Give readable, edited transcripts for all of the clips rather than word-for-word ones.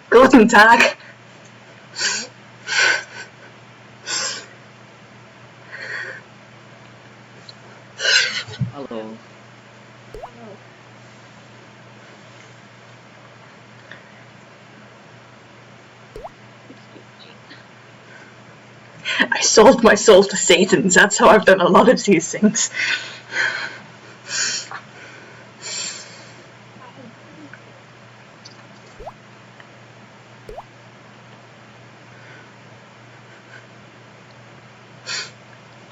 Guten Tag. Hello. I sold my soul to Satan. That's how I've done a lot of these things.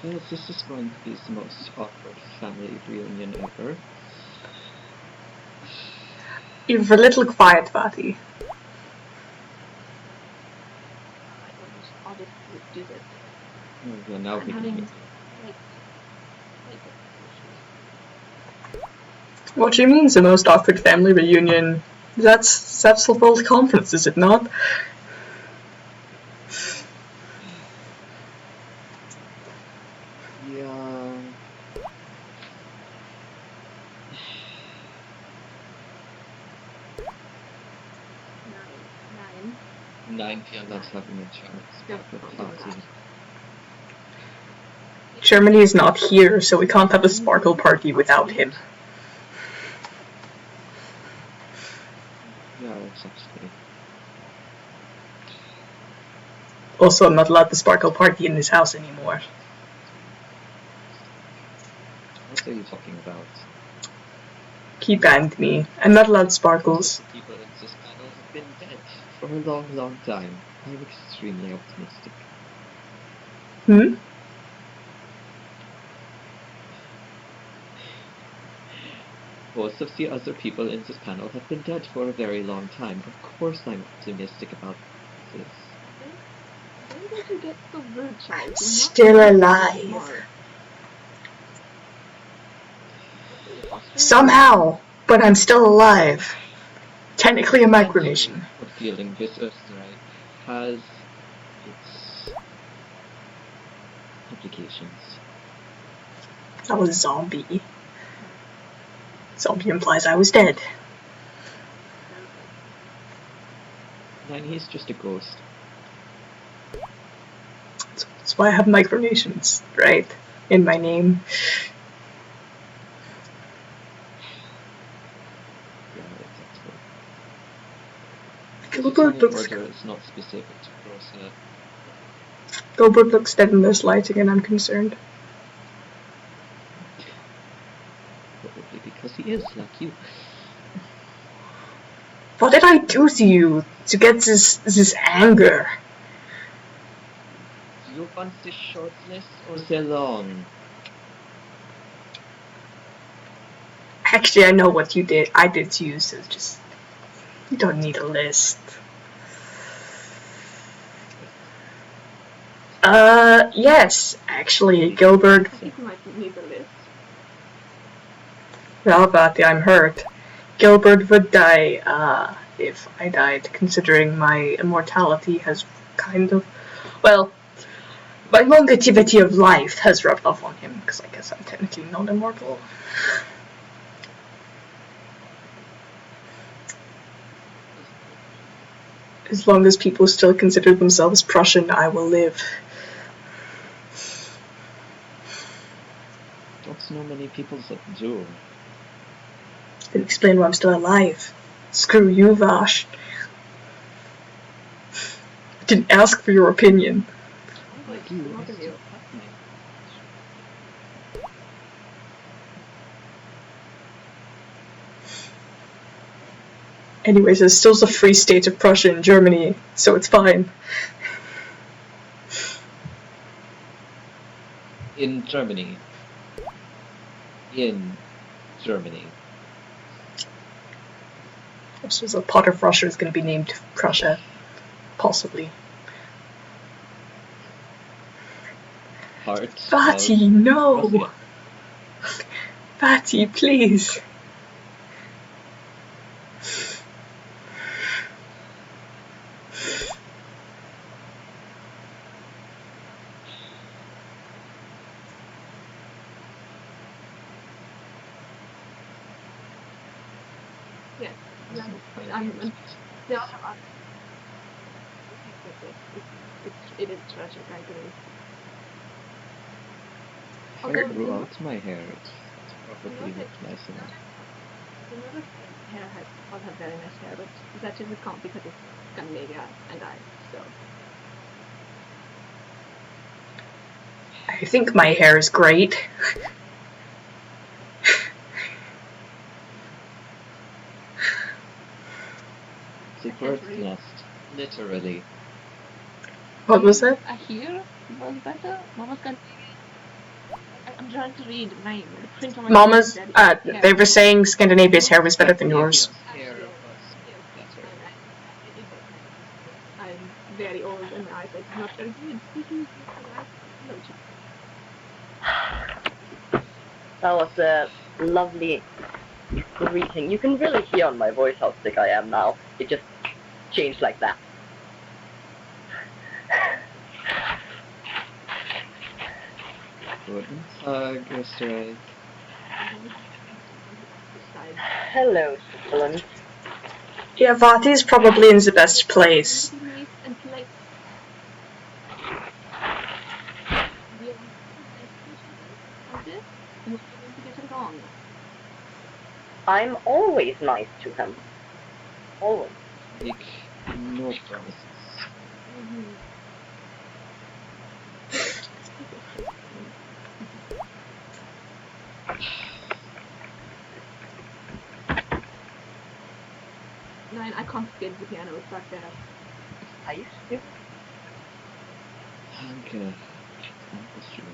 Yes, this is going to be the most awkward family reunion ever. You're a little quiet, Vati. Oh, yeah, now we can hear you. What do you mean, the most awkward family reunion? That's the World Conference, is it not? Yeah. 9 p.m. not having a chance about the party. Germany is not here, so we can't have a sparkle party without him. Yeah, exactly. Also, I'm not allowed to sparkle party in this house anymore. What are you talking about? He banned me. I'm not allowed sparkles. Most people in this panel have been dead for a long, long time. I'm extremely optimistic. Most of the other people in this panel have been dead for a very long time. Of course I'm optimistic about this. When did you get so rude, child? Still alive. Somehow, but I'm still alive. Technically a micronation. What feeling this Earth right has its implications. I was a zombie. Zombie implies I was dead. And he's just a ghost. That's why I have micronations, right? In my name. Yeah, exactly. Gilbert looks... It's not specific to Rosa. Gilbert looks dead in this lighting and I'm concerned. Probably because he is like you. What did I do to you to get this anger? Do you want the short list or the long? Actually, I know what you did. I did to you, so just... You don't need a list. Yes, actually, Gilbert... I think you might need a list. Well, Vati, I'm hurt. Gilbert would die, if I died, considering my immortality has kind of... Well, my longevity of life has rubbed off on him, because I guess I'm technically not immortal. As long as people still consider themselves Prussian, I will live. Don't know many people that do. Then explain why I'm still alive. Screw you, Vash. I didn't ask for your opinion. Like you, I still have my... Anyways, there's still the free state of Prussia in Germany, so it's fine. In Germany. In Germany. So a part of Russia is going to be named Prussia. Possibly. Part Vati, no! Russia. Vati, please. Yes. There's no point in And it. they all have other things, but it is tragic, I agree. If I Although grew out my hair, it probably that looked nice enough. the Nordic hair has all have very nice hair, but that just can't because it's Scandinavia and I. So I think my hair is great. It's a bird's nest, literally. What was it? I hear was better. Mama's Scandinavian. I'm trying to read the print on my phone Mama's, said hair. they were saying Scandinavia's hair was better than yours. Scandinavia's hair was better. It does make sense. I'm very old and my eyesight is not very good. Hello, Chuck. That was a lovely greeting. You can really hear on my voice how sick I am now. It just changed like that. Guten Tag, Österreich. Hello, Switzerland. Yeah, Vati's probably in the best place. And play. We are nice to each other, as if we're going to get along. I'm always nice to him. Always. Make no promises. Nein, I can't skid the piano, it's back there. I used to. Danke. Dankeschön.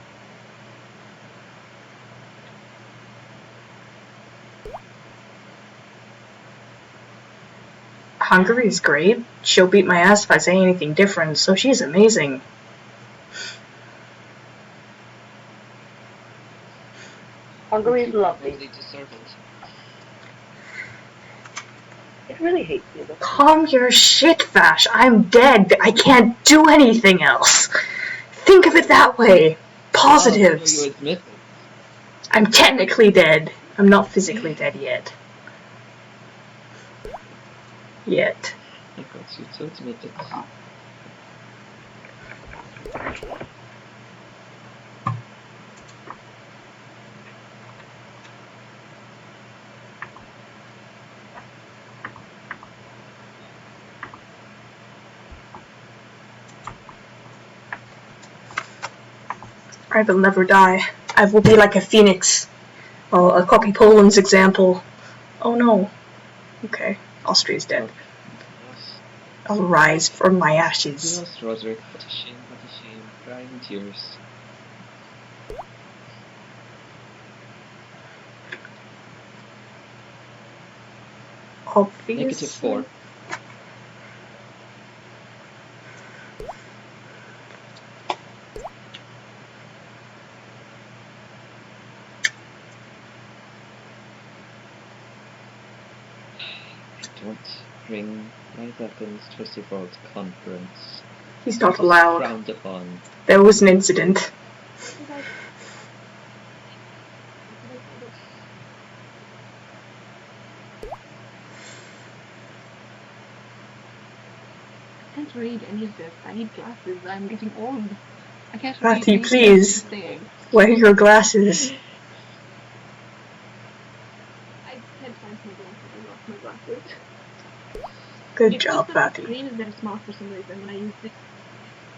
Hungary is great. She'll beat my ass if I say anything different, so she's amazing. Hungary is You lovely. probably deserve it. It really hates you, though. Calm your shit, Vash. I'm dead. I can't do anything else. Think of it that way. Positives. Oh, you admit it. I'm technically dead. I'm not physically dead yet. Yet. I got you to admit it. I will never die. I will be like a phoenix. Well, a copy Poland's example. Oh no. Okay. Austria's dead. I'll rise from my ashes. Yes, Roderick, what a shame, crying tears. Obviously. -4. Don't bring my weapons to the World Conference. He's not This is allowed. frowned upon. There was an incident. I can't read any of this. I need glasses. I'm getting old. I can't Vati, read please. anything. Wear your glasses. I can't find my glasses. I lost my glasses. Good job, The Vati. screen is very small for some reason when I use the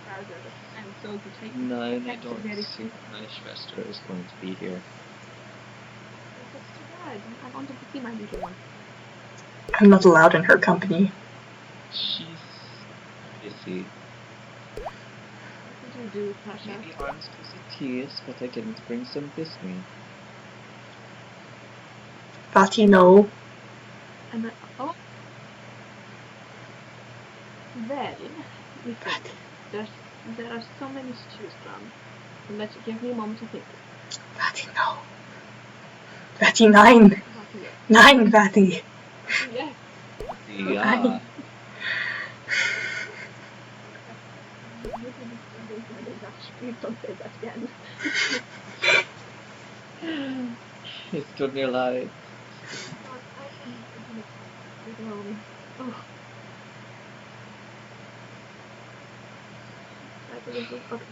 browser, and so the type. Nein, I don't think my Schwester is going to be here. That's too bad. I wanted to see my little one. I'm not allowed in her company. She's busy. What did you do, Pasha? Maybe arms to the teeth, but I didn't bring some with me. Vati, no. And oh, well, listen. There are so many to choose from. Give me a moment to think. Vati, no. Vati, 9. 9, Vati. Yes. Yeah. Please don't say that again. Es tut mir leid. Oh. I believe this. Okay.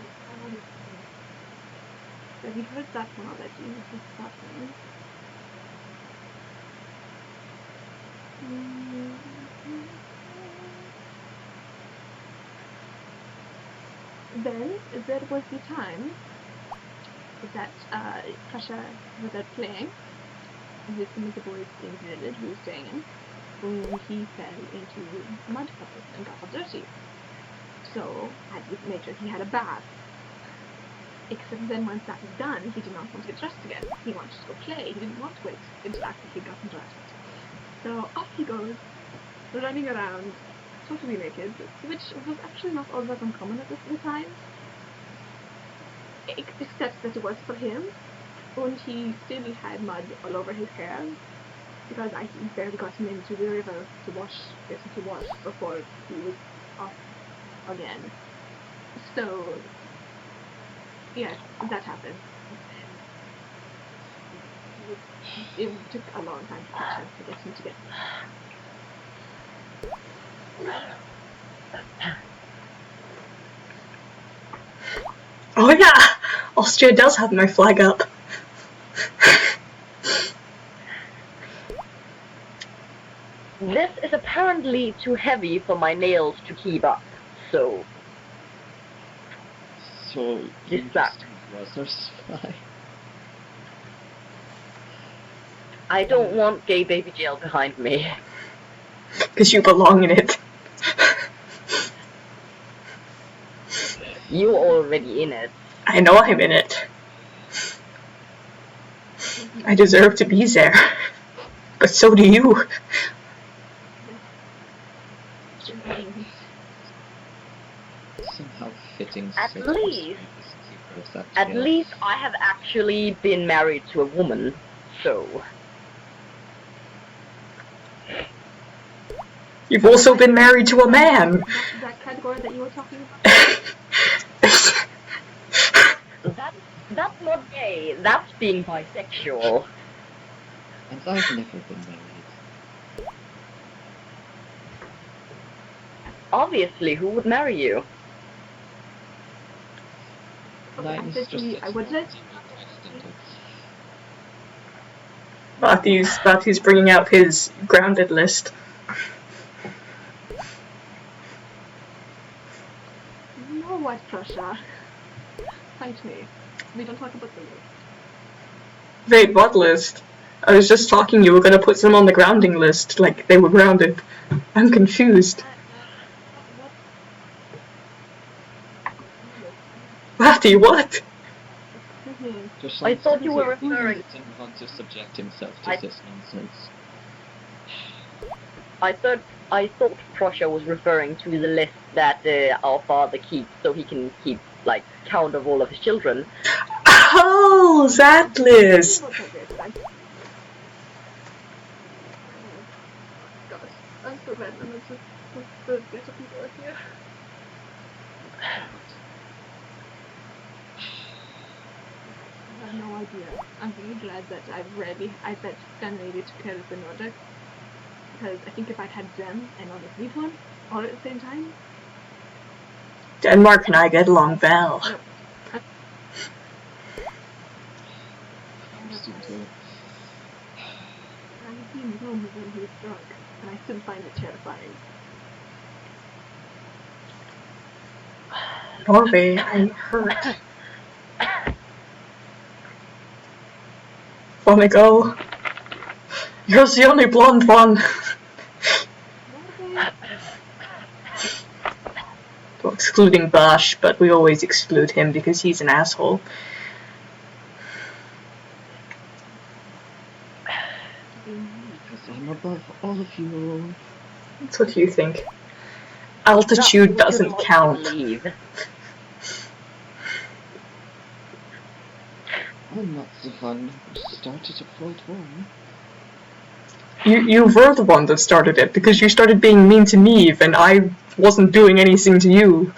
So you've heard that one already. This is that one. Then there was the time that Prussia was out playing with some of the boys in the village we were staying in, when he fell into a mud puddle and got all dirty. So I had to make sure he had a bath. Except then once that was done, he did not want to get dressed again. He wanted to go play. He didn't want to wait until after he'd gotten dressed. So off he goes, running around, totally naked, which was actually not all that uncommon at the time. Except that it was for him, and he still had mud all over his hair, because I barely got him into the river to wash before he was off again. So, yeah, that happened. It took a long time to catch him, to get him to get. Oh yeah! Austria does have my flag up. This is apparently too heavy for my nails to keep up, so... So, This you sucks. just was our spy. I don't want gay baby jail behind me. Because you belong in it. You're already in it. I know I'm in it. I deserve to be there. But so do you. Somehow fitting At sort of least- keeper of that At jail. least I have actually been married to a woman, so... You've also been married to a man. That category that you were talking about? That's not gay, that's being bisexual. And I've never been married. Obviously, who would marry you? Okay, Nine's I said just I would let. Matthew's bringing out his grounded list. You know what, Prussia? Fight me. We don't talk about the list. Wait, what list? I was just talking you were gonna put some on the grounding list, like they were grounded. I'm confused. Matthew, what? Just I thought you were referring... didn't want to subject himself to I- this nonsense. I thought Prussia was referring to the list that our father keeps, so he can keep, like, count of all of his children. Oh, that list! Gosh, I'm so glad none of the ghetto people are here. I have no idea. I'm really glad that that Scandinavia took care of the Nordic. Because I think if I'd had them and only Sweden all at the same time. Denmark and I get along well. No. Forced into it. I was in Rome when he was drunk, and I still find it terrifying. Norway, I hurt. Wanna go? You're the only blonde one. Well, excluding Bosch, but we always exclude him because he's an asshole. Because I'm above all of you. That's what you think. Altitude doesn't count. I'm not the one who started a Cold War. You were the one that started it because you started being mean to Neve and I wasn't doing anything to you.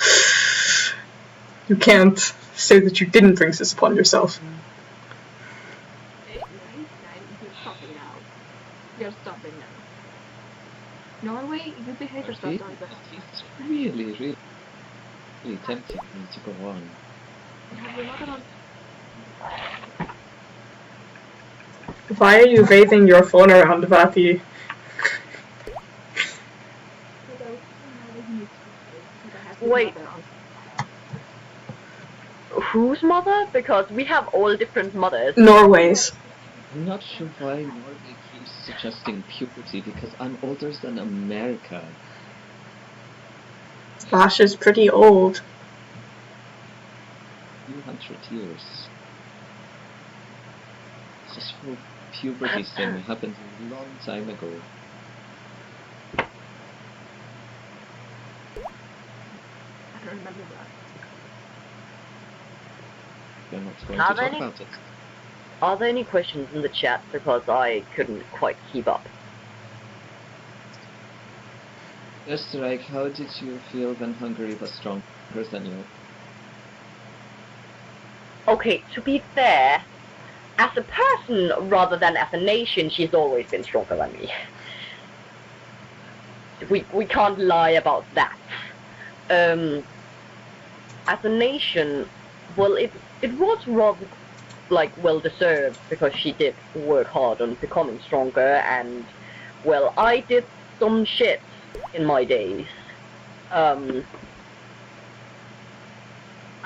You can't say that you didn't bring this upon yourself. You're stopping now. You're stopping now. Norway, you behave yourself, Okay, darling. he's really, really, really tempting me to go on. You have your mother on. Why are you waving your phone around, Vati? For those who know what he needs to say, because I have his Wait. mother on. Whose mother? Because we have all different mothers. Norway's. I'm not sure why Norway keeps suggesting puberty because I'm older than America. Vash is pretty old. 200 years. This whole puberty thing happened a long time ago. I don't remember that. We're not going Are to there talk any- about it. Are there any questions in the chat? Because I couldn't quite keep up. Österreich, how did you feel when Hungary was stronger than you? Okay, to be fair, as a person rather than as a nation, she's always been stronger than me. We can't lie about that. As a nation, well, it was rather well deserved because she did work hard on becoming stronger, and well, I did some shit in my days. I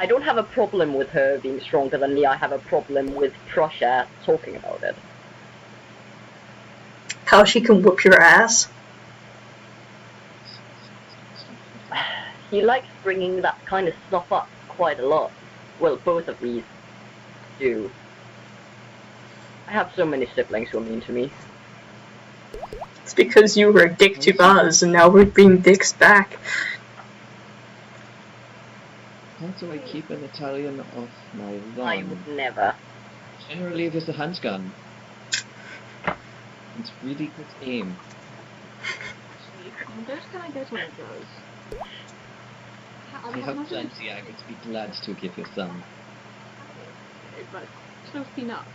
don't have a problem with her being stronger than me. I have a problem with Prussia talking about it. How she can whoop your ass. He likes bringing that kind of stuff up quite a lot. Well, both of these do. I have so many siblings who are mean to me. It's because you were a dick to Buzz, and now we're being dicks back. How do I keep an Italian off my lawn? I would never. Generally with a handgun. It's really good aim. Where can I get one of those? If you have plenty, I would be glad to give you some. But close enough.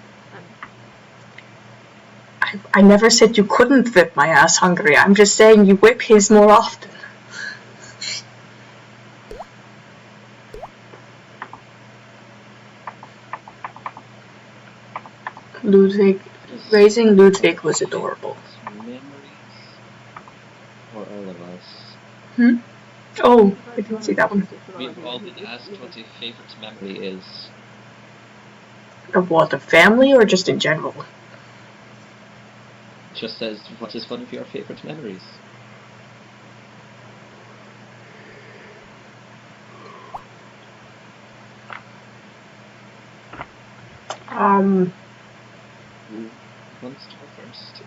I never said you couldn't whip my ass, Hungary. I'm just saying you whip his more often. Ludwig, raising Ludwig was adorable. Memories for all of us. Oh, I didn't see that one. We've all been asked what a favorite memory is. Of what, of family or just in general? Just says, what is one of your favorite memories? Um, Who wants to go first?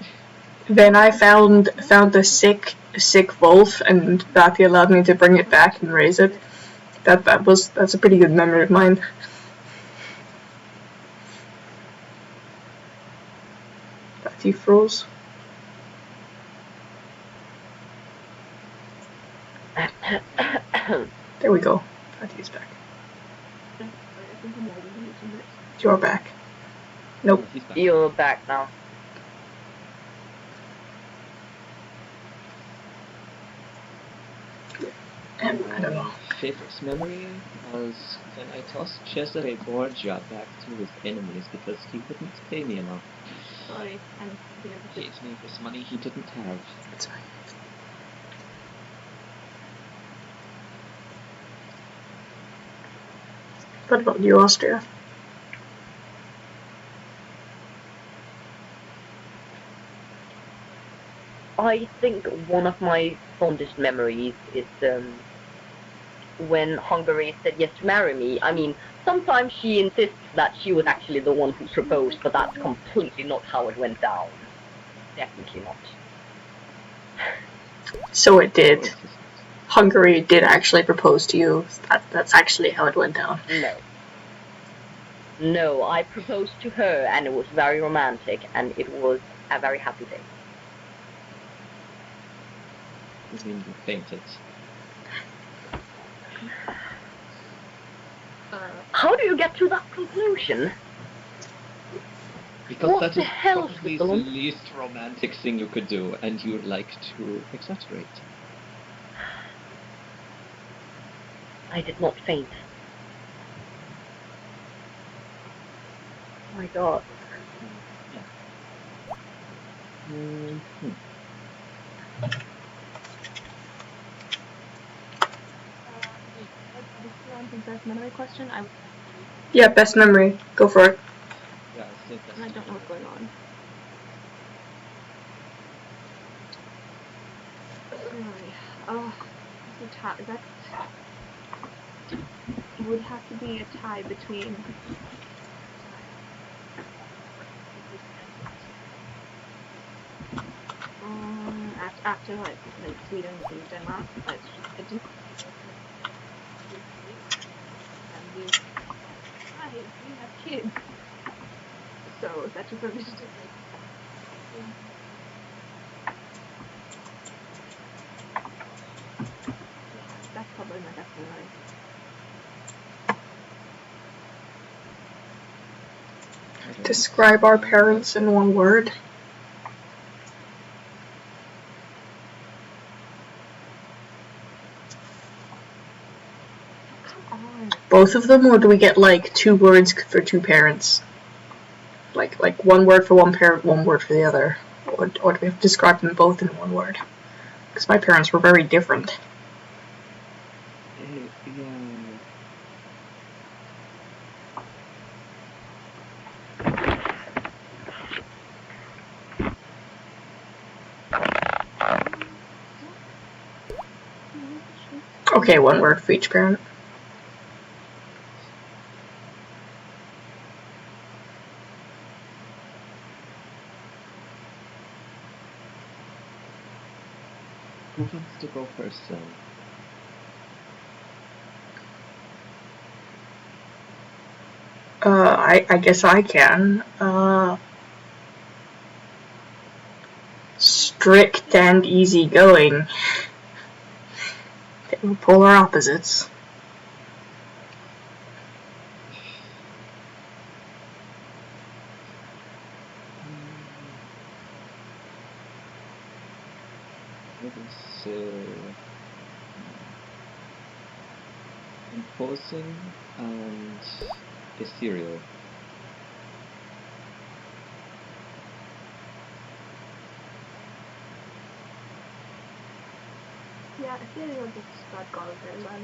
Then I found a sick wolf, and Bathy allowed me to bring it back and raise it. That's a pretty good memory of mine. Bathy froze. There we go. Bathy's back. You're back. Nope. He's back. You're back now. I don't know. Favorite memory was when I tossed Cesare Borgia back to his enemies because he wouldn't pay me enough. Sorry, He gave me this money he didn't have. It's fine. What about you, Austria? I think one of my fondest memories is when Hungary said yes to marry me. I mean, sometimes she insists that she was actually the one who proposed, but that's completely not how it went down. Definitely not. So it did. Hungary did actually propose to you. That's actually how it went down. No, I proposed to her, and it was very romantic, and it was a very happy day. You mean you fainted? How do you get to that conclusion? Because What that the is hell, probably the Switzerland? least romantic thing you could do, and you like to exaggerate. I did not faint. Oh my god. Mm-hmm. The best memory question. Yeah, best memory. Go for it. Yeah, say best. I don't know what's going on. Sorry. That would have to be a tie between. After like Sweden and Denmark, I didn't. And we have kids, so that was a bit different. That's probably my best memory. Describe our parents in one word. Come on. Both of them, or do we get like 2 words for 2 parents? Like 1 word for one parent, 1 word for the other, or do we have to describe them both in 1 word? Because my parents were very different. Yeah. Okay, 1 word for each parent. Who wants to go first, then? I guess I can. Strict and easygoing. They were polar opposites. Maybe say imposing and ethereal. Yeah, ethereal just describe God very well.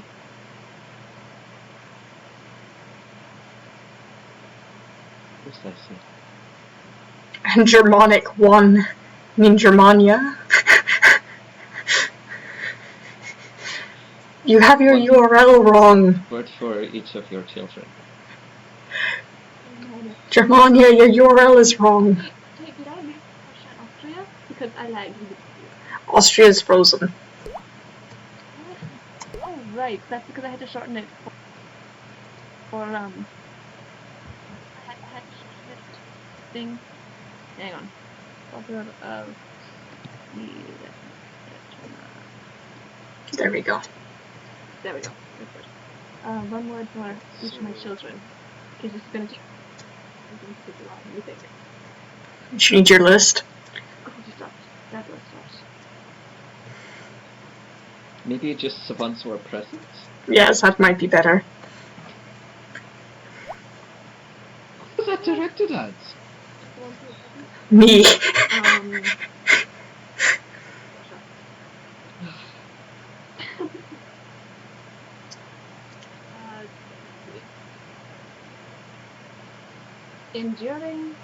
Precisely. And Germanic 1. I mean Germania. You have your URL wrong. Word for each of your children. Germania, your URL is wrong. Did I miss Russia and Austria? Because I lagged with you. Austria's frozen. What? Oh, right. That's because I had to shorten it for I had to shorten it thing. Hang on. Popular of There we go. There we go. That's good. 1 word for each of my children. Because this is going to take a while. Let me think. You need your list. Oh, just stopped. That was stopped. Maybe just the ones who are present? Yes, that might be better. Who was that directed at? Me. Enduring.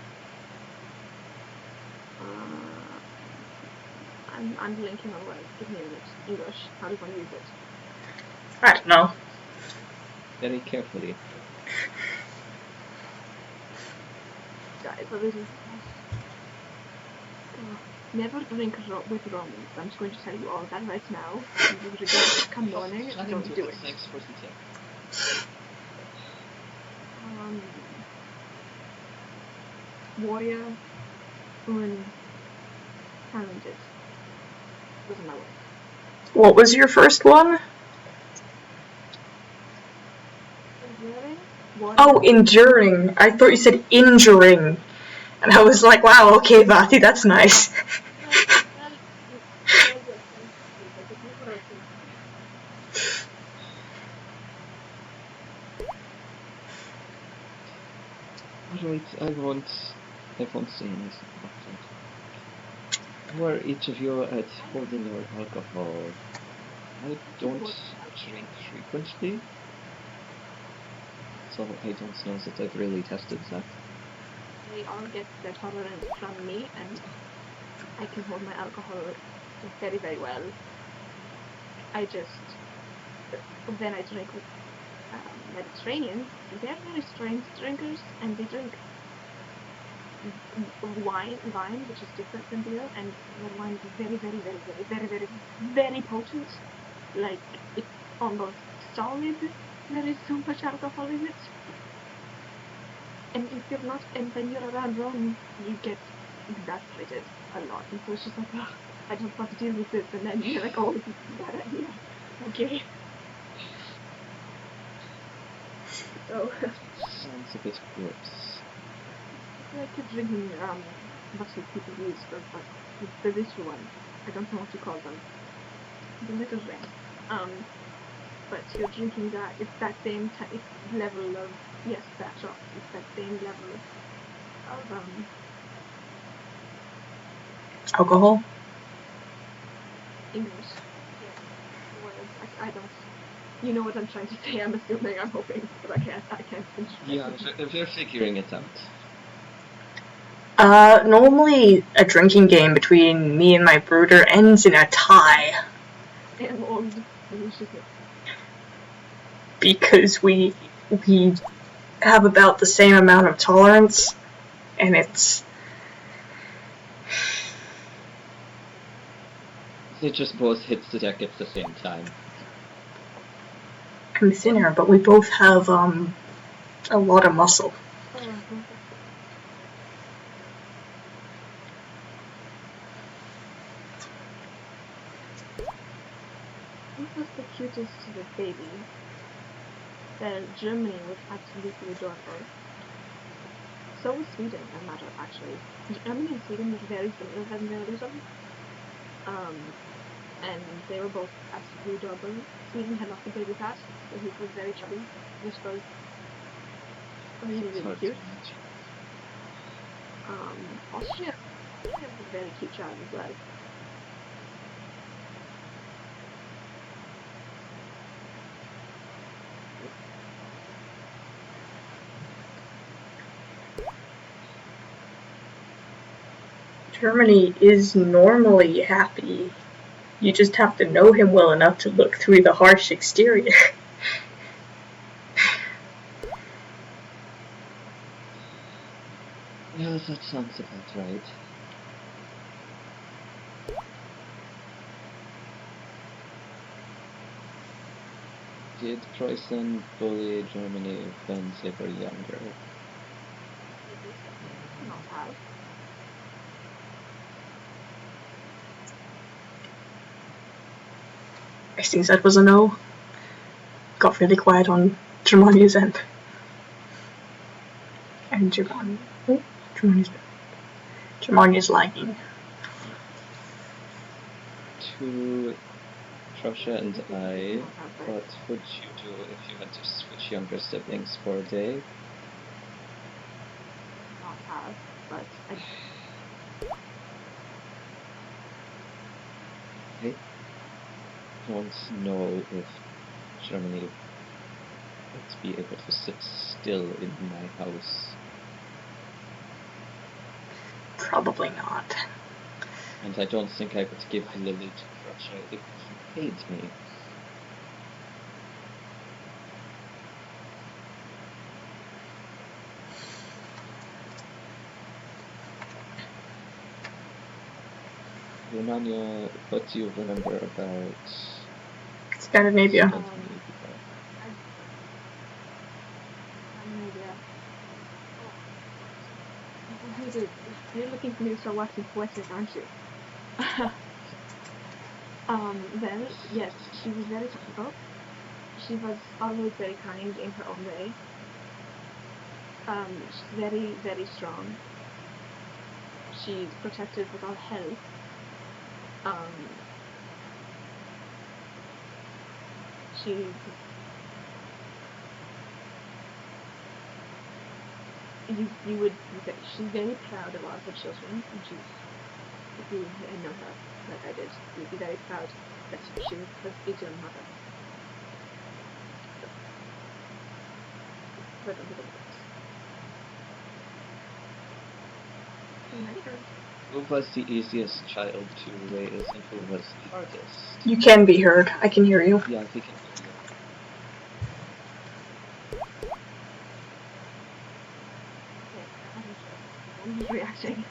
I'm blinking on words. Give me a minute. English. How do one use it? I don't know. Very carefully. Guys, so this is. Never drink with Romans. I'm just going to tell you all that right now. You will regret it come morning. Don't do it. Thanks for the tip. Warrior and talented. Those are my words. What was your first one? Enduring. Warrior. Oh, enduring. I thought you said injuring. And I was like, wow, okay, Vati, that's nice. Alright, I won't say anything about that. How are each of you at holding your alcohol? I don't drink frequently, so I don't know that I've really tested that. They all get their tolerance from me, and I can hold my alcohol very, very well. I just, when I drink with Mediterraneans, they're very strange drinkers, and they drink wine, which is different than beer, and their wine is very, very, very, very, very, very, very potent. Like, it's almost solid. There is so much alcohol in it. And if you're not, and when you're around rum, you get exasperated a lot. And so it's just like, oh, I don't want to deal with this. And then you're like, oh, this is a bad idea. Okay. So, Sounds a bit gross. it's like you're drinking, what do people use for, the little ones. I don't know what you call them. The little ones. But you're drinking that, it's that same level of, yes, that shot. It's that same level of, Alcohol? English. Yes. Words. I don't. You know what I'm trying to say, I'm assuming, I'm hoping, but I can't finish. Yeah, if you're figuring it out. Normally a drinking game between me and my brooder ends in a tie. I am old. Deliciousness. Because we have about the same amount of tolerance, and it's They just both hit the deck at the same time. I'm thinner, but we both have a lot of muscle. Who was the cutest little baby? Germany was absolutely adorable. So was Sweden, no matter actually. Germany and Sweden were very similar when they were little. And they were both absolutely adorable. Sweden had lots of baby fat, so he was very chubby, which was really, really cute. Austria was a very cute child as well. Germany is normally happy. You just have to know him well enough to look through the harsh exterior. Yeah, that sounds about right. Did Preußen bully Germany when they were younger? Not have. I think that was a no. Got really quiet on Germania's end. And Germania's lagging. To Prussia and I, what would you do if you had to switch younger siblings for a day? Not have, but I don't know if Germany would be able to sit still in my house. Probably not. And I don't think I would give Lily to Prussia if he paid me. Renania, what do you remember about Scandinavia. Scandinavia. You're looking for me to start watching Poetic, aren't you? Well, yes, she was very typical. She was always very kind in her own way. She's very, very strong. she's protected with all health. She's you would say she's very proud of all of her children, and if you know her like I did, you'd be very proud that she was her ideal mother. But a little bit. Who was the easiest child to raise and who was the hardest? You can be heard. I can hear you. Yeah, we can hear you. I'm just reacting.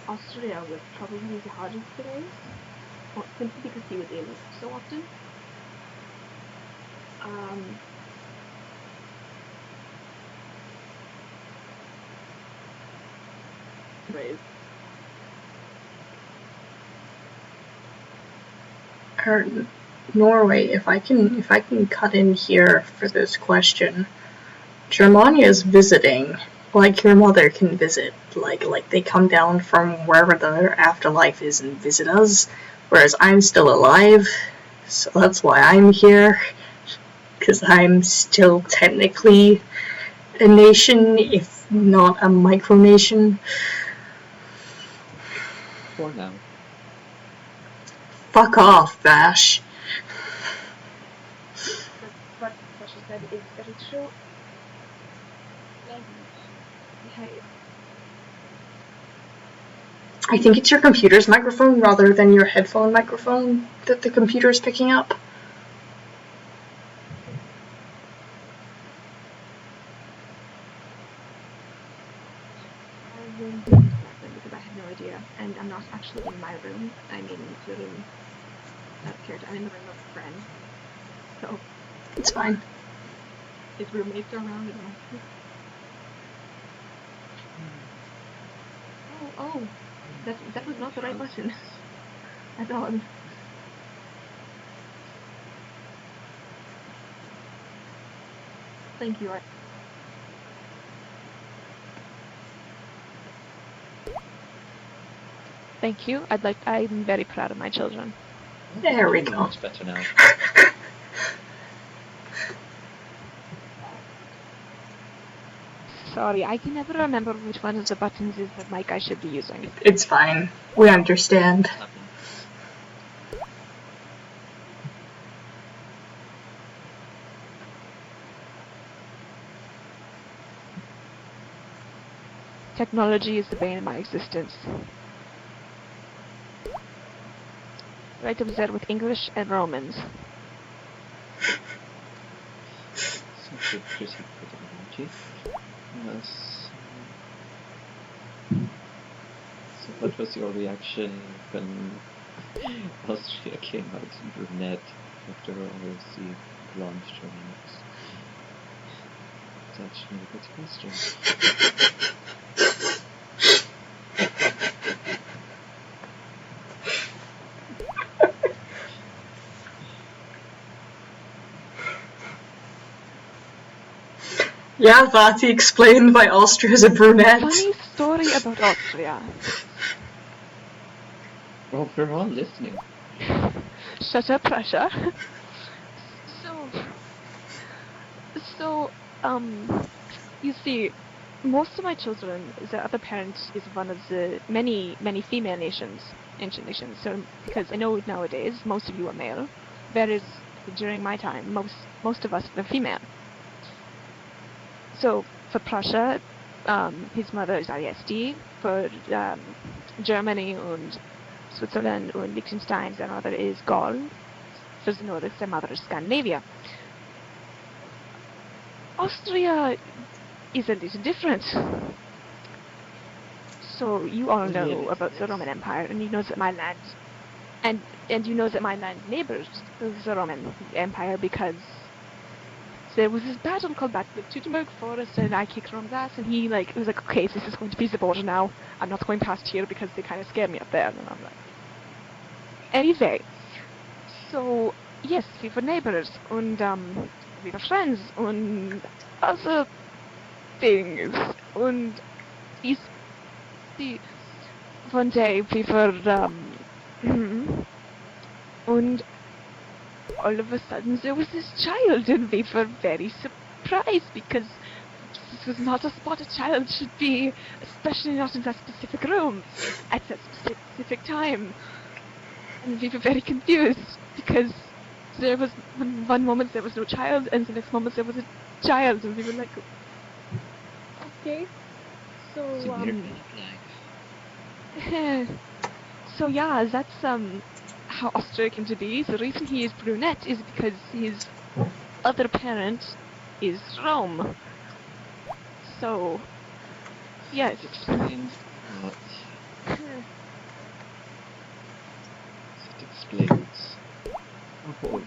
Austria was probably the hardest to raise, simply because he was ill so often. Raise. Norway, if I can cut in here for this question. Germania is visiting, like your mother can visit. Like they come down from wherever their afterlife is and visit us, whereas I'm still alive, so that's why I'm here. Because I'm still technically a nation, if not a micronation. For now. Fuck off, Vash. What Sasha said is very true. I think it's your computer's microphone rather than your headphone microphone that the computer is picking up. I will disconnect them because I have no idea, and I'm not actually in my room. I'm in the room of character. I'm in the room of a friend. So it's fine. His roommates are around and Oh, that was not the right button at all. Thank you. Thank you. I'm very proud of my children. There we go. Much better now. Sorry, I can never remember which one of the buttons is the mic I should be using. It's fine. We understand. Technology is the bane of my existence. Right up there with English and Romans. Such a pretty analogy. Yes. So what was your reaction when Austria came out brunette after all the blonde Germanics? It's actually a good question. Yeah, Vati explained why Austria is a brunette. Funny story about Austria. Well, we're all listening. Shut up, Russia. You see, most of my children, the other parent is one of the many, many female nations, ancient nations. So, because I know nowadays most of you are male, whereas during my time, most of us were female. So, for Prussia, his mother is ISD. For Germany and Switzerland and Liechtenstein, their mother is Gaul. For the Nordics, their mother is Scandinavia. Austria is a little different. So you all know about the Roman Empire, and you know that my land, and you know that my land neighbors the Roman Empire because there was this battle called Battle of Teutoburg Forest, and I kicked Rome's ass, and he was like, okay, this is going to be the border now. I'm not going past here because they kind of scared me up there, and I'm like, anyway. So yes, we were neighbors, and we were friends, and other things, and you see, one day we were, and all of a sudden there was this child, and we were very surprised because this was not a spot a child should be, especially not in that specific room at that specific time. And we were very confused because there was one moment there was no child, and the next moment there was a child, and we were like, okay. It's So a miracle of life. so yeah, that's how Austria came to be. The reason he is brunette is because his other parent is Rome. So yes. It explains a lot. It explains a whole lot.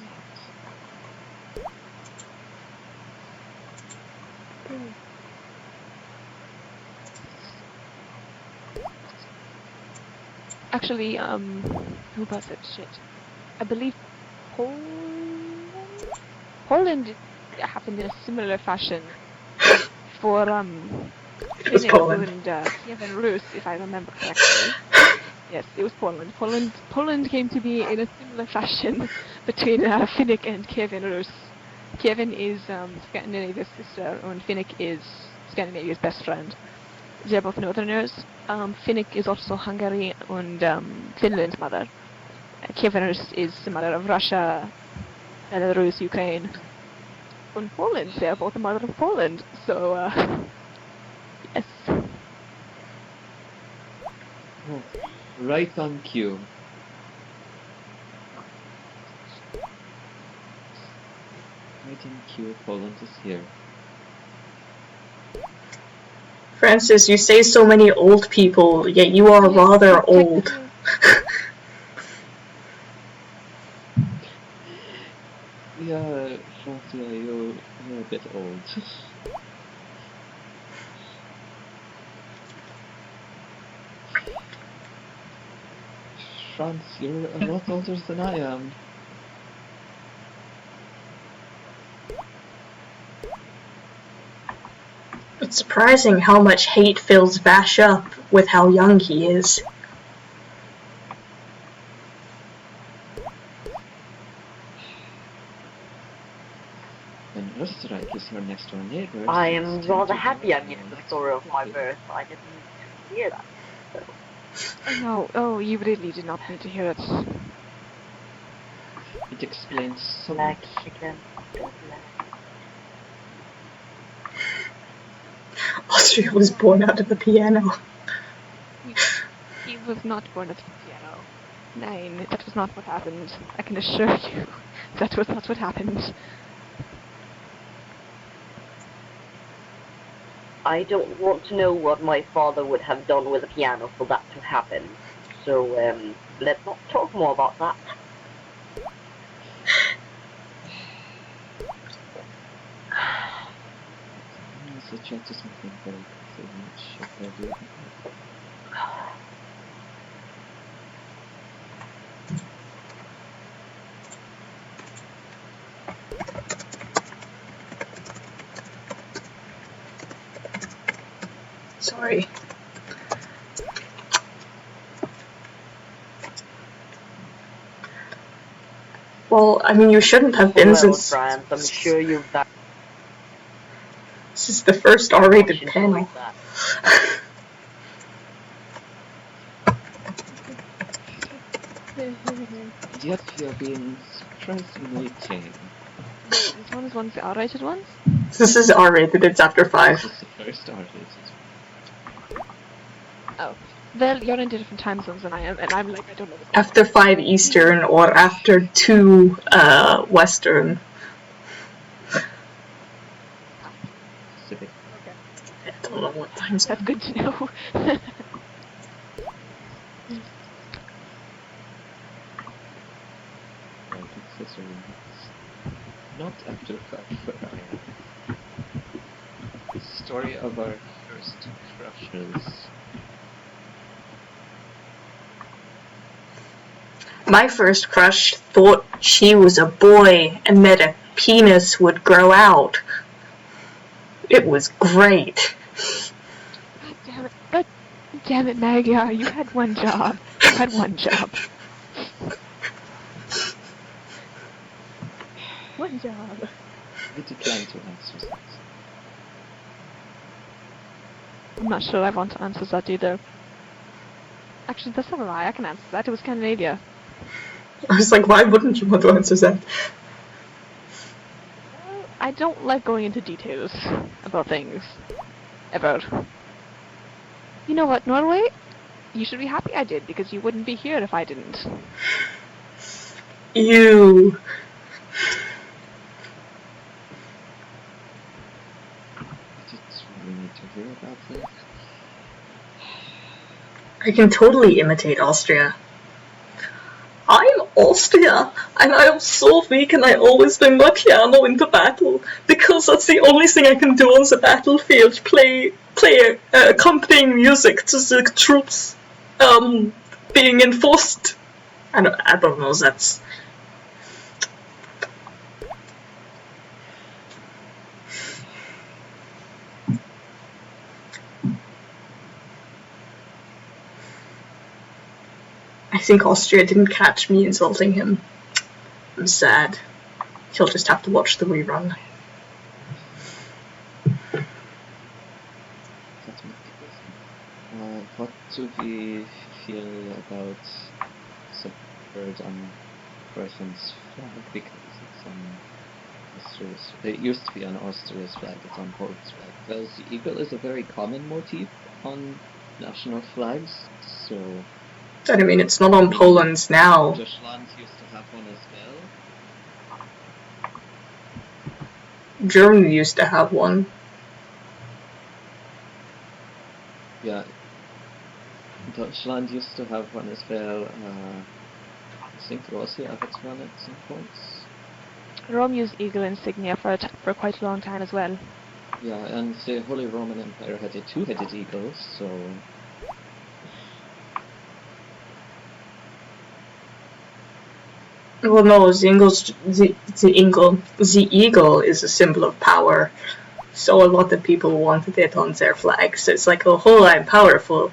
Actually, who was it? Shit. I believe Poland. Poland happened in a similar fashion for It was Finnick Poland. and Kiev and Rus, if I remember correctly. Yes, it was Poland. Poland came to be in a similar fashion between Finnick and Kiev and Rus. Kievan is Scandinavia's sister, and Finnick is Scandinavia's best friend. They're both northerners. Finnick is also Hungary and Finland's mother. Kievan is the mother of Russia, Belarus, Ukraine, and Poland. They are both the mother of Poland. So, yes. Oh, right on cue. Right on cue, Poland is here. Francis, you say so many old people, yet you are rather old. Yeah, Francia, you're a bit old. Franz, you're a lot older than I am. It's surprising how much hate fills Vash up with how young he is. When Österreich is your next door neighbor, I things am tend rather to happy I go missed the story of my unexpectedly. birth. I didn't hear that. So. No, oh, you really did not need to hear it. It explains so Black much. chicken. Black. Austria was born out of the piano. He was not born at the piano. Nein, that was not what happened. I can assure you, that was not what happened. I don't want to know what my father would have done with a piano for that to happen. So, let's not talk more about that. I'm gonna switch out to something very quickly, which should probably be here. Sorry. Well, I mean, you shouldn't have been Well, since France, I'm sure you've done this is the first R-rated much panel. enjoyed that. And yet we are being surprisingly tame. Wait, this one is one of the R-rated ones? This is R-rated, it's after 5. This is the first R-rated. Oh. Well, you're in different time zones than I am, and I'm like, I don't know what's going After 5 Eastern or after 2 Western. Pacific. on. Okay. I don't know what time zone. That's good to know. Right, accessories. Not after 5 where I am. Story of our first crushes. My first crush thought she was a boy and that a penis would grow out. It was great. God damn it, Magyar, you had one job. You had one job. One job. I decline to answer that. I'm not sure I want to answer that either. Actually, that's not a lie. I can answer that. It was Scandinavia. I was like, why wouldn't you want to answer that? Well, I don't like going into details about things. Ever. You know what, Norway? You should be happy I did, because you wouldn't be here if I didn't. Ew. I just really need to hear about this. I can totally imitate Austria. I'm Austria, and I'm so weak, and I always bring my piano into battle because that's the only thing I can do on the battlefield. Play accompanying music to the troops, being enforced. I don't know. That's. I think Austria didn't catch me insulting him. I'm sad. He'll just have to watch the rerun. What do we feel about the bird on Britain's flag? Because it's on Austria's. It used to be on Austria's flag. It's on Poland's flag. Well, the eagle is a very common motif on national flags. So. I mean, it's not on Poland's now. Deutschland used to have one as well. Germany used to have one. Yeah. Deutschland used to have one as well. I think Russia had one at some points. Rome used eagle insignia for quite a long time as well. Yeah, and the Holy Roman Empire had a two-headed eagle, so... Well, no, the eagle is a symbol of power. So a lot of people wanted it on their flags. It's like, oh, I'm powerful.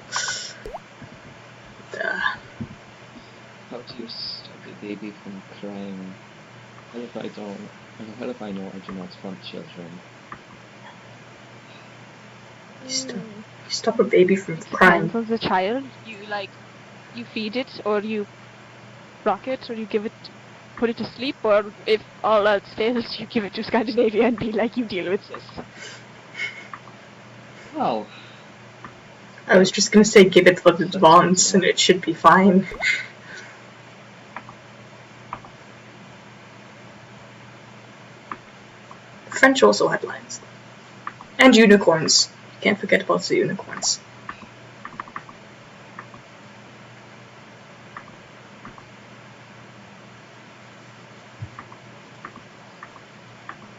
How do you stop a baby from crying? How if I know I do not want children? Stop a baby from crying. Depends on the child. You feed it, or you rock it, or you put it to sleep, or if all else fails, you give it to Scandinavia and be like, you deal with this. Wow. I was just gonna say give it what it wants and it should be fine. French also had lions. And unicorns. Can't forget about the unicorns.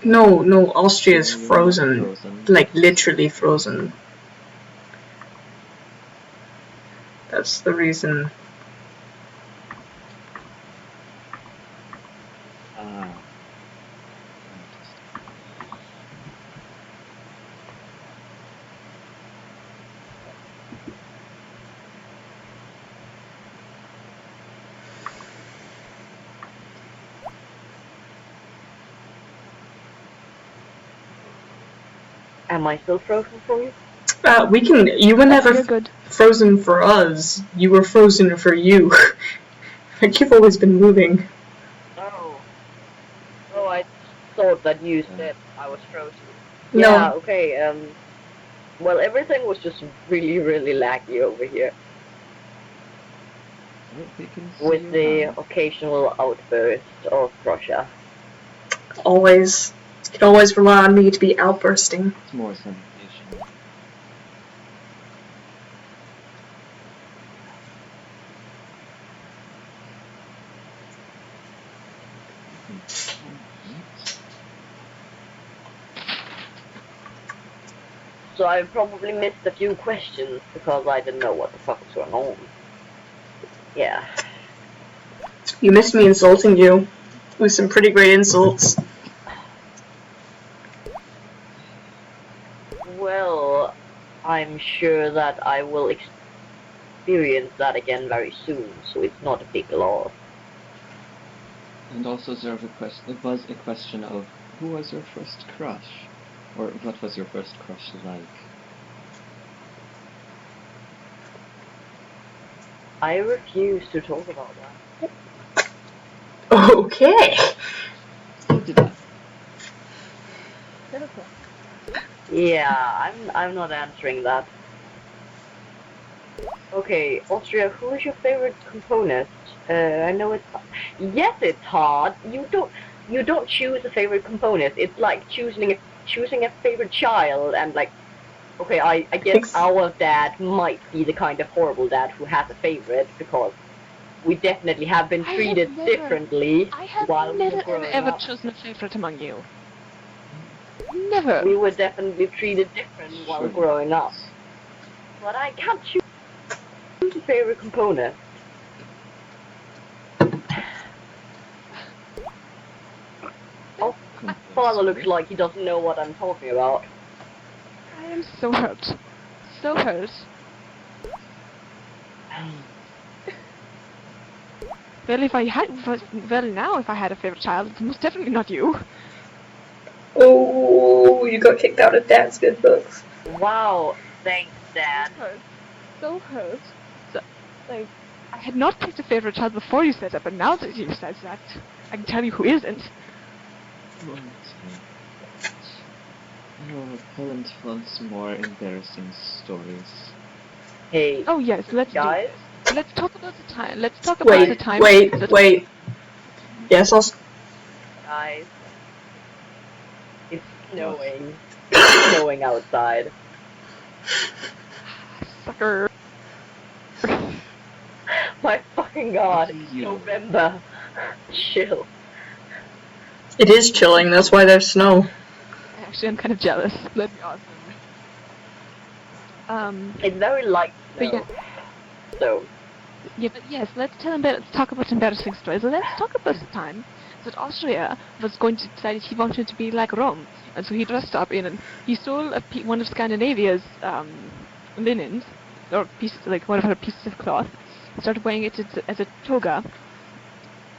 No, Austria is frozen. Like, literally frozen. That's the reason. Am I still frozen for you? You were never good. Frozen for us. You were frozen for you. Like, you've always been moving. Oh, I thought that you said I was frozen. No. Yeah, okay, well, everything was just really, really laggy over here. With the occasional outburst of Russia. Always. You can always rely on me to be outbursting. It's more sanitation. So I probably missed a few questions because I didn't know what the fuck was going on. Yeah. You missed me insulting you with some pretty great insults. Well, I'm sure that I will experience that again very soon, so it's not a big loss. And also there was a question of who was your first crush? Or what was your first crush like? I refuse to talk about that. Okay. So did I. Typical. Yeah, I'm not answering that. Okay, Austria, who is your favorite component? I know it's yes, it's hard. You don't choose a favorite component. It's like choosing a favorite child and like okay, I guess our dad might be the kind of horrible dad who has a favorite because we definitely have been treated differently I have while we were never growing ever up. chosen a favorite among you. Never. We were definitely treated different while Surely growing not. up. But I can't choose a favorite component. Oh, my father looks like he doesn't know what I'm talking about. I am so hurt. So hurt. Well, if I had, well, now if I had a favorite child, it's most definitely not you. Oh, you got kicked out of Dad's good books. Wow, thanks, Dad. Hurt. So hurt. So, like, I had not picked a favorite child before you said that, but now that you said that, I can tell you who isn't. Okay. Oh, Poland wants more embarrassing stories. Hey, Oh yes, let's guys. do this. Let's talk about the time. Let's talk about the time. Wait. Yes, Guys, it's What? snowing. It's snowing outside. Sucker. My fucking god, Lucky it's you. November. Chill. It is chilling, that's why there's snow. Actually, I'm kind of jealous. That'd be awesome. It's very light But snow. So, yeah, but yes, let's talk about embarrassing stories. Let's talk about the time that Austria was going to decide he wanted to be like Rome, and so he dressed up in, and he stole one of Scandinavia's linens, or pieces, like one of her pieces of cloth, started wearing it as a toga.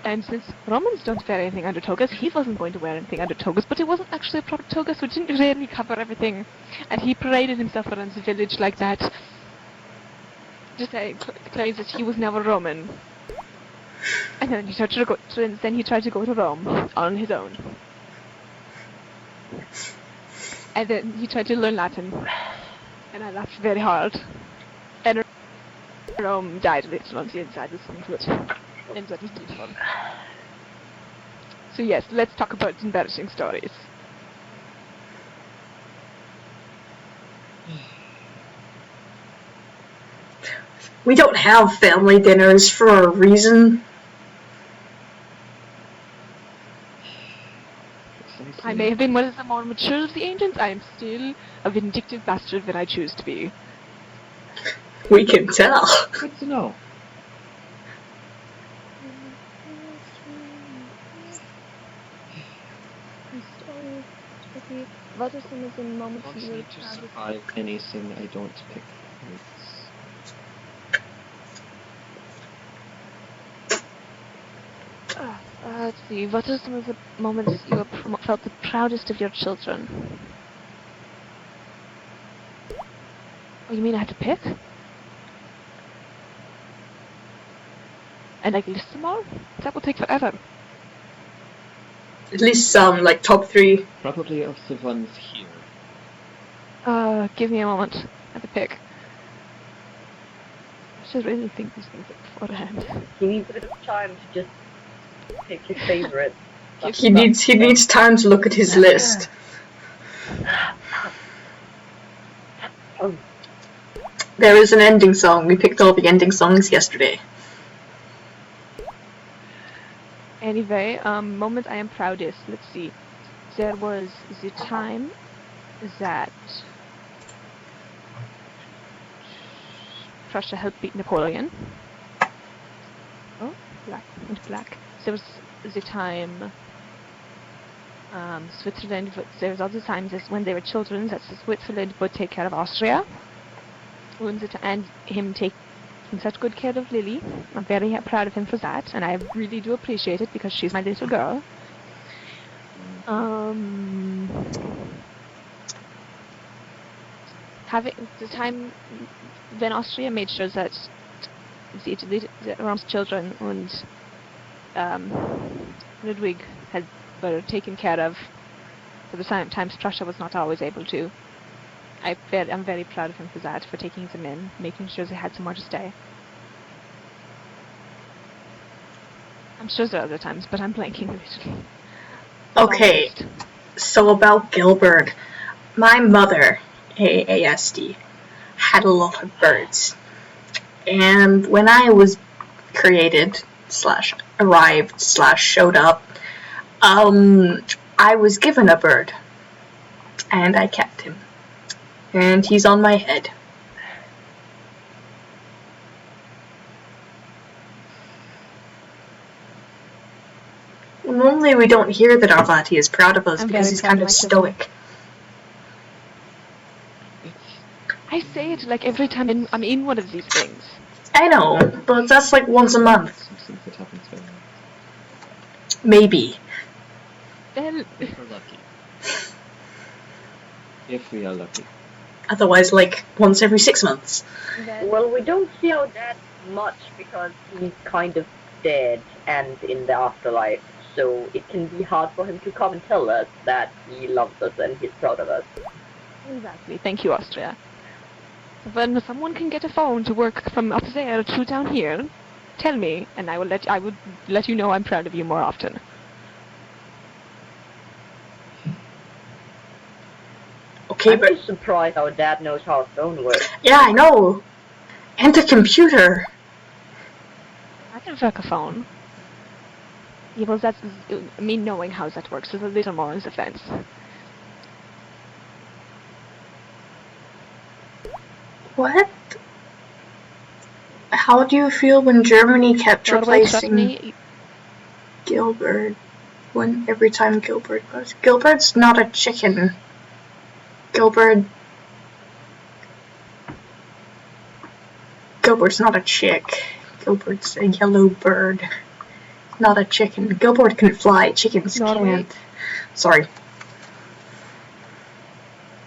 And since Romans don't wear anything under togas, he wasn't going to wear anything under togas, but it wasn't actually a proper toga, so it didn't really cover everything. And he paraded himself around the village like that, just claims that he was never Roman. And then he tried to go to Rome on his own. And then he tried to learn Latin. And I laughed very hard. And Rome died later on the inside with something to it. And that was beautiful. So yes, let's talk about embarrassing stories. We don't have family dinners for a reason. Precisely. I may have been one of the more mature of the ancients, I am still a vindictive bastard when I choose to be. We can tell. Good to know. What are some of the moments Want me to survive anything I don't pick fights. Let's see. What are some of the moments you have felt the proudest of your children? Oh, you mean I have to pick? And like list them all? That will take forever. At least some, like top 3. Probably of the ones here. Give me a moment. I have to pick. I should really think these things up beforehand. he needs a bit of time to just pick his favorite. He needs time to look at his list. There is an ending song. We picked all the ending songs yesterday. Anyway, moment I am proudest. Let's see. There was the time that Prussia helped beat Napoleon. Oh, black. There was the time Switzerland. There was other times when they were children that Switzerland would take care of Austria, and him taking such good care of Lily. I'm very proud of him for that, and I really do appreciate it because she's my little girl. Having the time when Austria made sure that the Rome's children and Ludwig were taken care of for the times Prussia was not always able to. I'm very proud of him for that, for taking them in, making sure they had somewhere to stay. I'm sure there are other times, but I'm blanking a little. Okay, so about Gilbert. My mother, AASD, had a lot of birds. And when I was created, /arrived, /showed up, I was given a bird. And I kept him. And he's on my head. Normally we don't hear that Arvati is proud of us because he's kind of stoic. I say it like every time I'm in one of these things. I know, but that's like once a month. Something that happens very often. Maybe. Well, If we're lucky. If we are lucky. Otherwise, like, once every 6 months. Well, we don't see our dad much because he's kind of dead and in the afterlife, so it can be hard for him to come and tell us that he loves us and he's proud of us. Exactly. Thank you, Austria. When someone can get a phone to work from up there to down here, tell me, and I would let you know I'm proud of you more often. Okay, I'm just surprised our dad knows how a phone works. Yeah, I know. And a computer. I can work a phone. Yeah, well, that's me knowing how that works is a little more in defense. What? How do you feel when Germany kept replacing Gilbert every time Gilbert goes? Gilbert's not a chicken. Gilbert's not a chick. Gilbert's a yellow bird. Not a chicken. Gilbert can fly. Chickens can't. Sorry.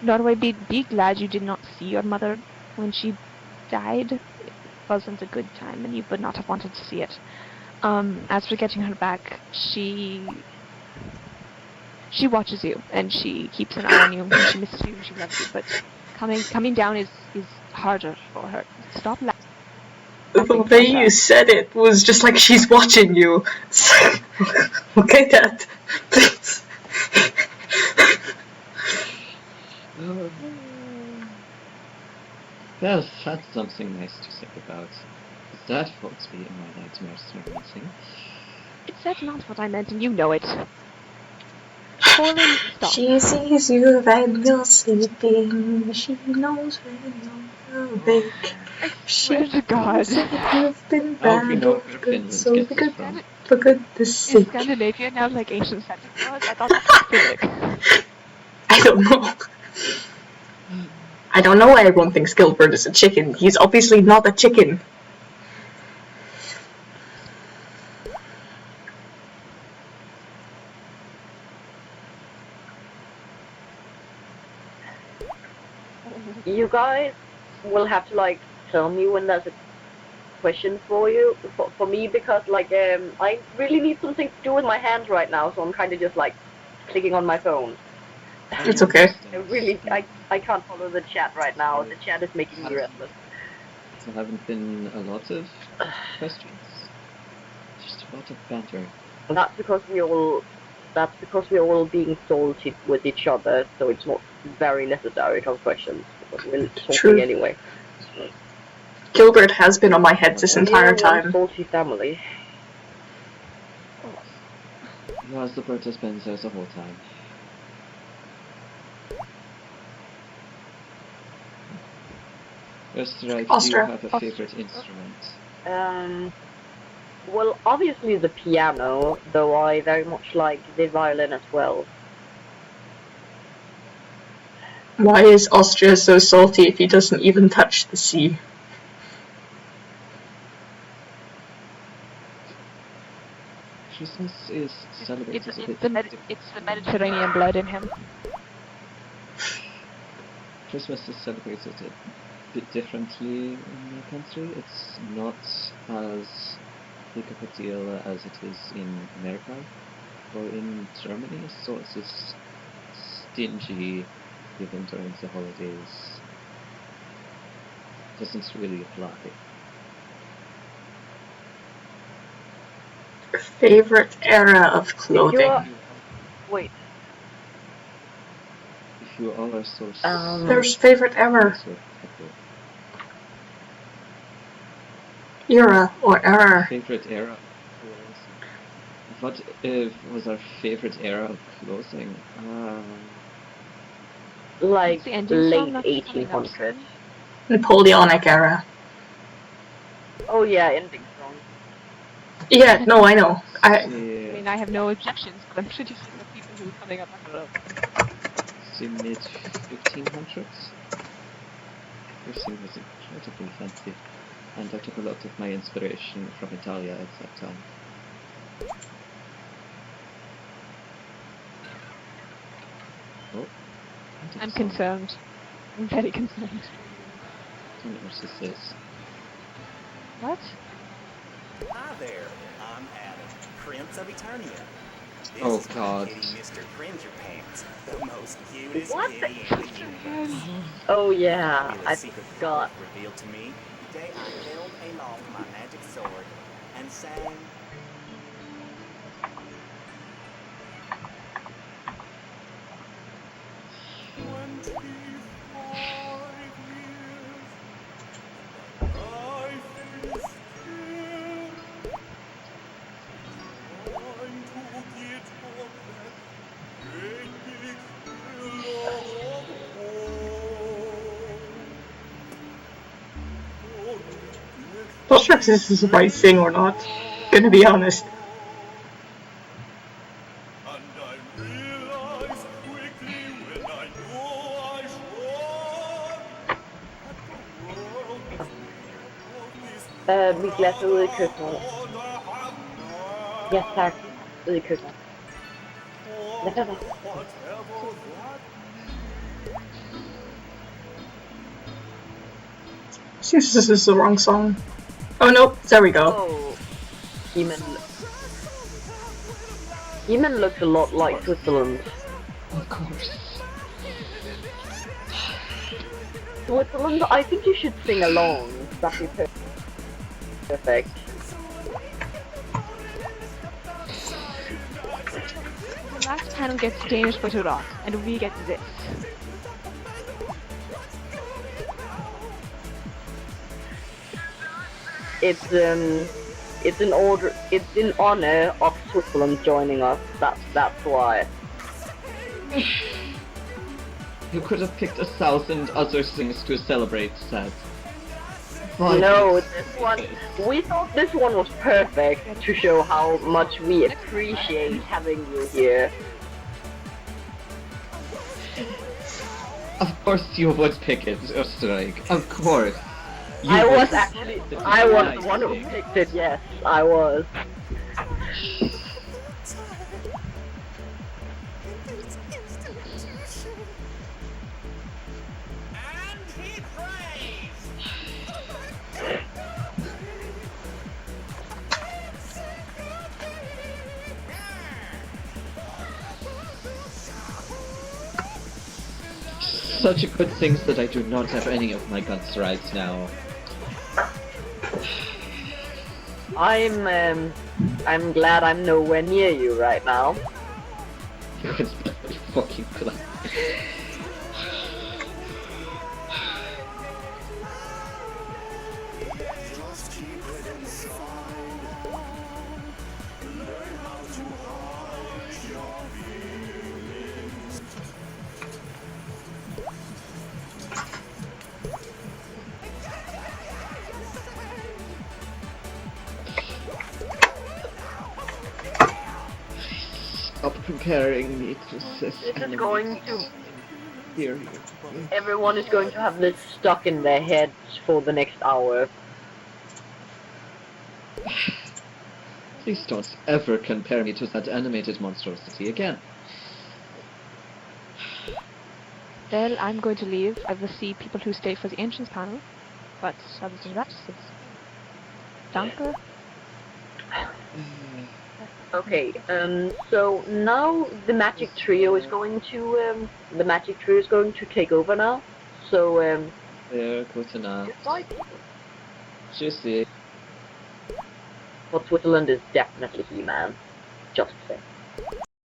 Norway, be glad you did not see your mother when she died. It wasn't a good time, and you would not have wanted to see it. As for getting her back, she watches you, and she keeps an eye on you, and she misses you, and she loves you, but coming down is harder for her. Stop laughing. The way you said it was just like she's watching you. Okay, Dad. Please. Well, that's something nice to think about. That folks be in my nightmares reminiscing. That's not what I meant, and you know it. Colin, stop. She sees you when you're sleeping. She knows when you're awake. I swear to God. You've been bad or good, so for goodness sake. Is Scandinavia now like ancient Santa Claus? I thought that was Finnick. I don't know. I don't know why everyone thinks Gilbert is a chicken. He's obviously not a chicken. You guys will have to like tell me when there's a question for you for me because like I really need something to do with my hands right now, so I'm kind of just like clicking on my phone. It's okay. I can't follow the chat right now. The chat is making me restless. There haven't been a lot of questions. Just a lot of banter. That's because we're all being salty with each other, so it's not very necessary to have questions because we're talking anyway. Gilbert has been on my head this entire time. Salty family. Yes, the bird has been there the whole time. Österreich, do you have a favorite instrument? Well, obviously the piano, though I very much like the violin as well. Why is Austria so salty if he doesn't even touch the sea? Christmas is celebrated a bit It's the Mediterranean blood in him. Christmas is celebrated a bit differently in my country. It's not as big of a deal as it is in America or in Germany, so it's this stingy given during the holidays doesn't really apply. Favorite era of clothing? Wait. If you all are so There's favorite era. so picky. Era or error. Favorite era of clothing. What was our favorite era of clothing? Like The ending song late that's coming up 1800s. soon. Napoleonic era. Oh yeah, ending song. Yeah, no, I know. I mean, I have no objections, but I'm pretty sure the people who are coming up are gonna. The mid 1500s. Everything was incredibly fancy, and I took a lot of my inspiration from Hetalia at that time. Oh, I'm concerned. I'm very concerned. Don't know what this is. What? Hi there, I'm Adam, Prince of Eternia. This Oh, is my God. kitty, Mr. Cringer Pants, the most cutest What? kitty in the universe. Oh yeah, Fabulous I secret forgot. powers revealed to me the day I held aloft my magic sword and sang. Not sure if this is the right thing or not. Gonna be honest. Vi läser ud i køkkenet. Ja, tak. Ud i køkkenet. Lad være. Seems this is the wrong song. Oh no, there we go. Oh, Yemen looks a lot like Switzerland. Of course. Switzerland, I think you should sing along. That'd be perfect. The last panel gets Danish photo rock, and we get this. It's in honor of Switzerland joining us. That's why. You could have picked 1,000 other things to celebrate that. No, this one, we thought this one was perfect to show how much we appreciate having you here. Of course you would pick it, Österreich. Of course. I was the one who picked it, yes, I was. Such a good thing that I do not have any of my guns right now. I'm glad I'm nowhere near you right now. It's fucking glad. comparing me to cis This is enemies going to... inferior. Everyone is going to have this stuck in their heads for the next hour. Please don't ever compare me to that animated monstrosity again. Well, I'm going to leave. I will see people who stay for the Ancients panel. But other than that, it's... Danke. Okay, so now the magic trio is going to take over now. So There, gute Nacht. goodbye, people. Tschüssi. But Switzerland is definitely He-Man. Just saying.